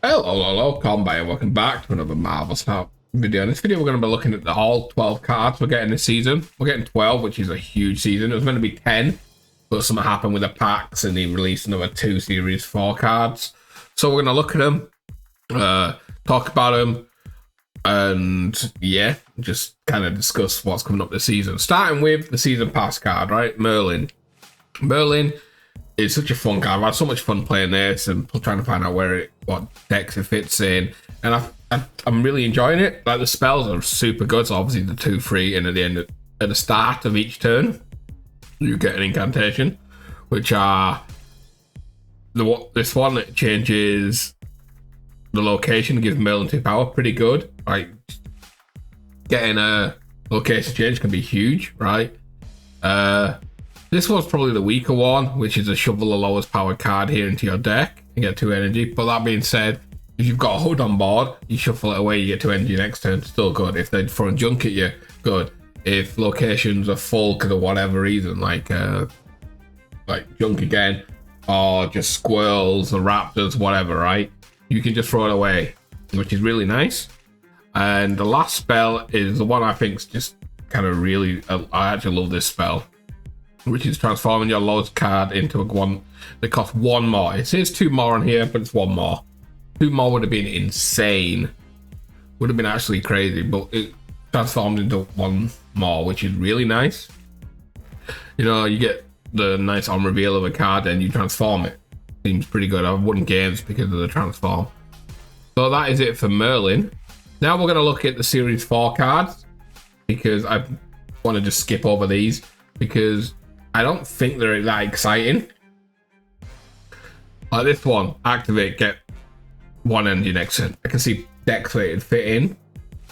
Hello, Combat, welcome back to another Marvel Snap video. In this video, we're going to be looking at all 12 cards we're getting this season. We're getting 12, which is a huge season. It was meant to be 10, but something happened with the packs and they released another 2 Series 4 cards. So we're going to look at them, talk about them, and yeah, just kind of discuss what's coming up this season. Starting with the Season Pass card, right? Merlin. It's such a fun card. I've had so much fun playing this and trying to find out what decks it fits in, and I'm really enjoying it. Like, the spells are super good. So obviously the 2-3, and at the start of each turn, you get an incantation, which are this one that changes the location, gives Merlin 2 power. Pretty good. Like, getting a location change can be huge, right? This one's probably the weaker one, which is a shovel the lowest powered card here into your deck and get 2 energy. But that being said, if you've got a hood on board, you shuffle it away, you get 2 energy next turn, still good. If they throw a junk at you, good. If locations are full because of whatever reason, like junk again, or just squirrels or raptors, whatever, right? You can just throw it away, which is really nice. And the last spell is the one I think is just kind of really, I actually love this spell, which is transforming your lowest card into a one that costs 1 more. It says 2 more on here, but it's 1 more. 2 more would have been insane. Would have been actually crazy, but it transformed into 1 more, which is really nice. You know, you get the nice on reveal of a card and you transform it. Seems pretty good. I've won games because of the transform. So that is it for Merlin. Now we're going to look at the Series 4 cards, because I want to just skip over these because I don't think they're that exciting. Like this one, activate, get 1 energy next turn. I can see decks where it'd fit in,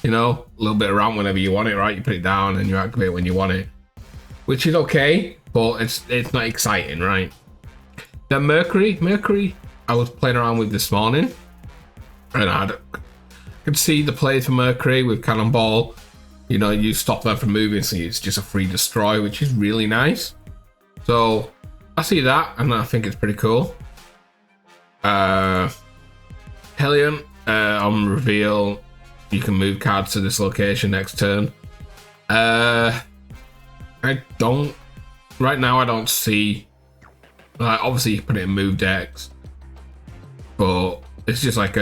you know, a little bit around whenever you want it, right? You put it down and you activate when you want it, which is okay, but it's not exciting, right? Then Mercury, I was playing around with this morning, and I could see the plays for Mercury with Cannonball. You know, you stop them from moving, so it's just a free destroy, which is really nice. So I see that, and I think it's pretty cool. Hellion, on reveal, you can move cards to this location next turn. Right now I don't see, like, obviously you put it in move decks, but it's just like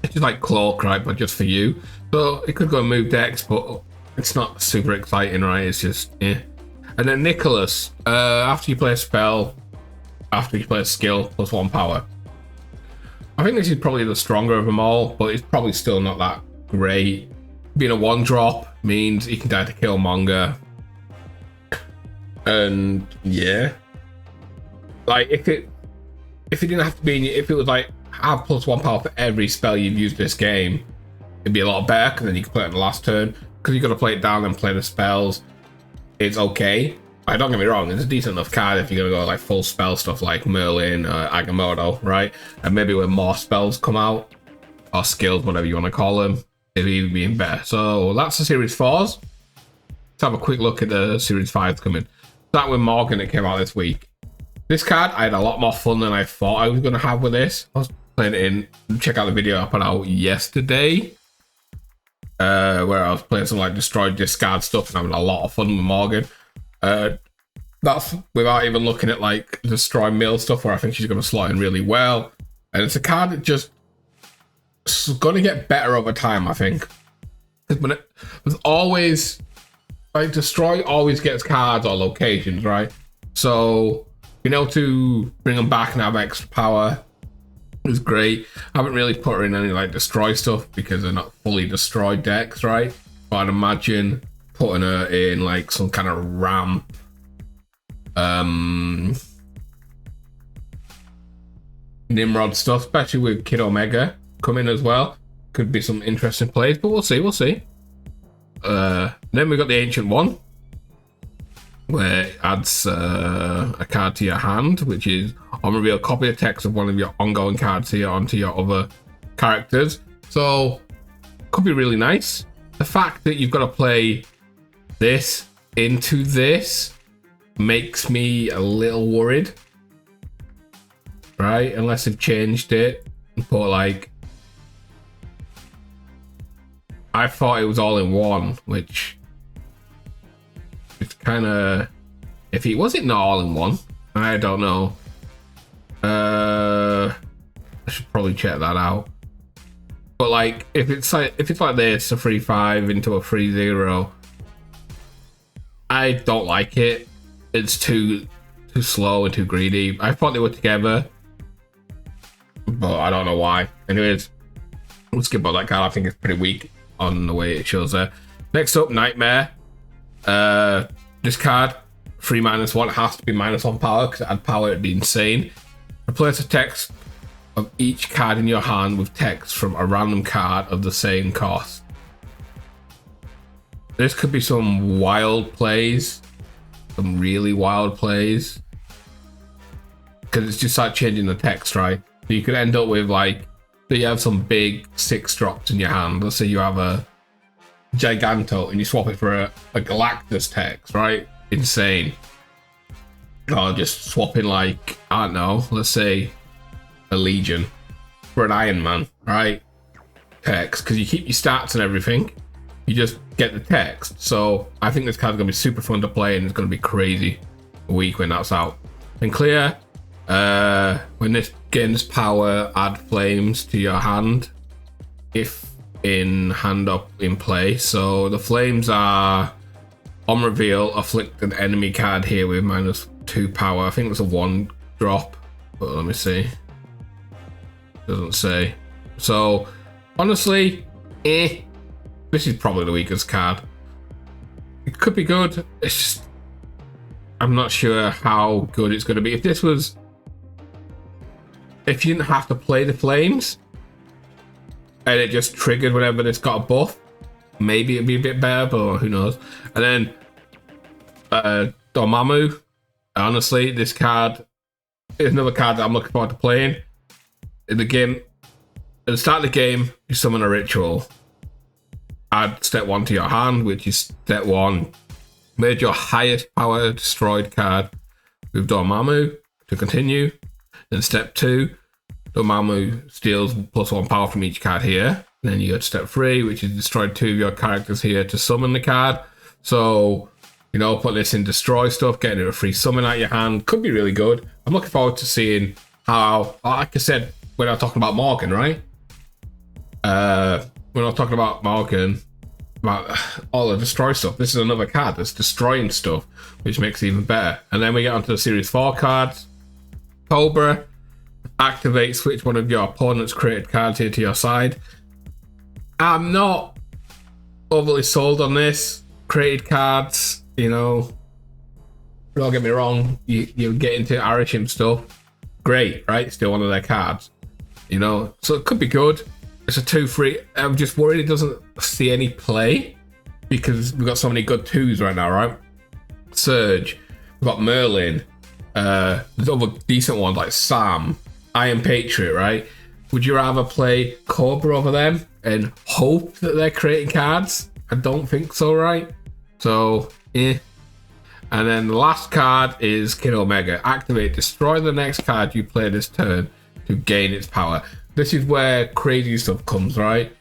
it's just like Cloak, right? But just for you. So it could go and move decks, but it's not super exciting, right? It's just, yeah. And then Nicholas, after you play a spell, after you play a skill, +1 power. I think this is probably the stronger of them all, but it's probably still not that great. Being a 1-drop means he can die to Killmonger. And yeah, like if it didn't have to be, if it was like have +1 power for every spell you've used this game, it'd be a lot better, because then you can play it on the last turn. Because you got to play it down and play the spells. It's okay. Don't get me wrong, it's a decent enough card if you're gonna go like full spell stuff like Merlin or Agamotto, right? And maybe when more spells come out, or skills, whatever you want to call them, it'll even be better. So that's the Series 4s. Let's have a quick look at the Series 5s coming. Start with Morgan, that came out this week. This card, I had a lot more fun than I thought I was gonna have with this. I was playing it in, check out the video I put out yesterday, where I was playing some like destroy discard stuff and having a lot of fun with Morgan. That's without even looking at like destroy mill stuff, where I think she's going to slot in really well. And it's a card that just is going to get better over time, I think. Because there's always, like, destroy always gets cards or locations, right? So being able to bring them back and have extra power is great. I haven't really put her in any like destroy stuff because they're not fully destroyed decks, right? But I'd imagine putting her in like some kind of ramp, Nimrod stuff, especially with Kid Omega coming as well. Could be some interesting plays, but we'll see. Then we got the Ancient One, where it adds a card to your hand, which is on reveal, copy the text of one of your ongoing cards here onto your other characters. So could be really nice. The fact that you've got to play this into this makes me a little worried, right? Unless they've changed it but like I thought it was all in one, which it's kind of iffy. Was it not all in one? I don't know. I should probably check that out. But like if it's like this, a 3-5 into a 3-0, I don't like it. It's too slow and too greedy. I thought they were together, but I don't know why. Anyways, we'll skip about that card. I think it's pretty weak on the way it shows there. Next up, Nightmare. This card, 3-1. It has to be -1 power, because it had power, it'd be insane. Replace the text of each card in your hand with text from a random card of the same cost. This could be some wild plays, some really wild plays, because it's just like changing the text, right? So you could end up with like, you have some big 6 drops in your hand. Let's say you have a Giganto and you swap it for a Galactus text, right? Insane. Or just swapping like, I don't know, let's say a Legion for an Iron Man, right? Text, because you keep your stats and everything. You just get the text. So I think this card's gonna be super fun to play, and it's gonna be crazy weak when that's out. And clear. When this gains power, add flames to your hand if in hand up in play. So the flames are on reveal, afflict an enemy card here with -2 power. I think it's a 1 drop, but let me see. Doesn't say. So honestly, this is probably the weakest card. It could be good. It's just, I'm not sure how good it's going to be. If you didn't have to play the flames and it just triggered whenever it's got a buff, maybe it'd be a bit better, but who knows. And then Dormammu, honestly, this card is another card that I'm looking forward to playing. In the game, at the start of the game, you summon a ritual. Add step 1 to your hand, which is step 1. Made your highest power destroyed card with Dormammu to continue. Then step 2, Dormammu steals +1 power from each card here. Then you go to step 3, which is destroy 2 of your characters here to summon the card. So, you know, put this in destroy stuff, getting a free summon out your hand could be really good. I'm looking forward to seeing how, like I said, when I was talking about Morgan, right? When I was talking about Morgan, about all the destroy stuff, this is another card that's destroying stuff, which makes it even better. And then we get onto the Series 4 cards. Cobra, activate, switch one of your opponent's created cards here to your side. I'm not overly sold on this. Created cards, you know, don't get me wrong, you get into Arishim stuff, great, right? Still one of their cards, you know, so it could be good. It's a 2-3. I'm just worried it doesn't see any play because we've got so many good 2s right now, right? Surge, we've got Merlin, there's other decent ones like Sam, Iron Patriot, right? Would you rather play Cobra over them and hope that they're creating cards? I don't think so, right? So, And then the last card is Kid Omega. Activate, destroy the next card you play this turn to gain its power. This is where crazy stuff comes, right?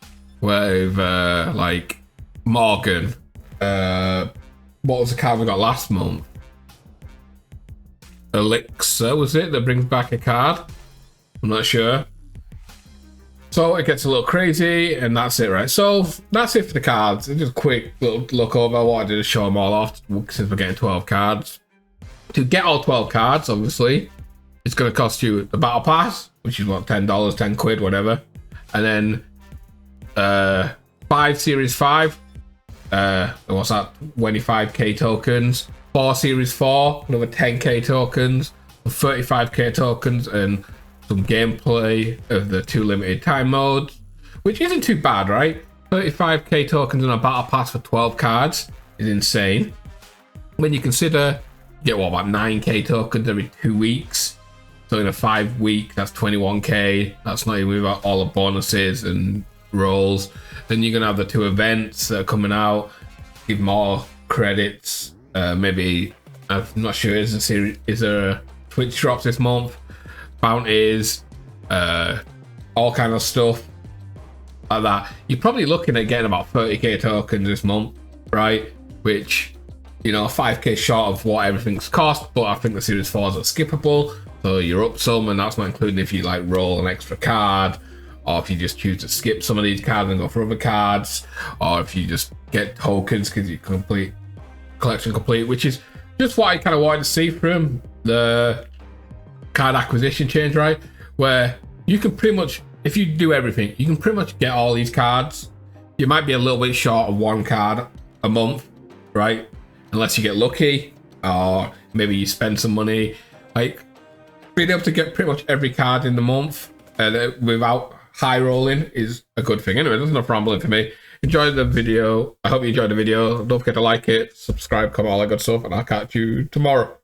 With like Morgan. What was the card we got last month? Elixir, was it, that brings back a card? I'm not sure. So it gets a little crazy, and that's it, right? So that's it for the cards. Just a quick little look over. I wanted to show them all off since we're getting 12 cards. To get all 12 cards, obviously, it's going to cost you the Battle Pass, which is what, $10, 10 quid, whatever. And then 5 Series 5, what's that, 25k tokens. 4 Series 4, another 10k tokens, 35k tokens, and some gameplay of the 2 limited time modes, which isn't too bad, right? 35k tokens and a battle pass for 12 cards is insane. When you consider you get what, about 9k tokens every 2 weeks, so in a 5 week that's 21k. That's not even about all the bonuses and rolls. Then you're gonna have the 2 events that are coming out, give more credits. Maybe, I'm not sure, is there a Twitch drops this month? Bounties, all kind of stuff like that. You're probably looking at getting about 30k tokens this month, right? Which, you know, 5k short of what everything's cost, but I think the Series 4s are skippable, so you're up some, and that's not including if you like roll an extra card, or if you just choose to skip some of these cards and go for other cards, or if you just get tokens because you complete collection complete, which is just what I kind of wanted to see from the card acquisition change, right? Where you can pretty much, if you do everything, you can pretty much get all these cards. You might be a little bit short of one card a month, right? Unless you get lucky, or maybe you spend some money. Like, being able to get pretty much every card in the month without high rolling is a good thing. Anyway, there's enough rambling for me. Enjoy the video. I hope you enjoyed the video. Don't forget to like it, subscribe, comment, all that good stuff, and I'll catch you tomorrow.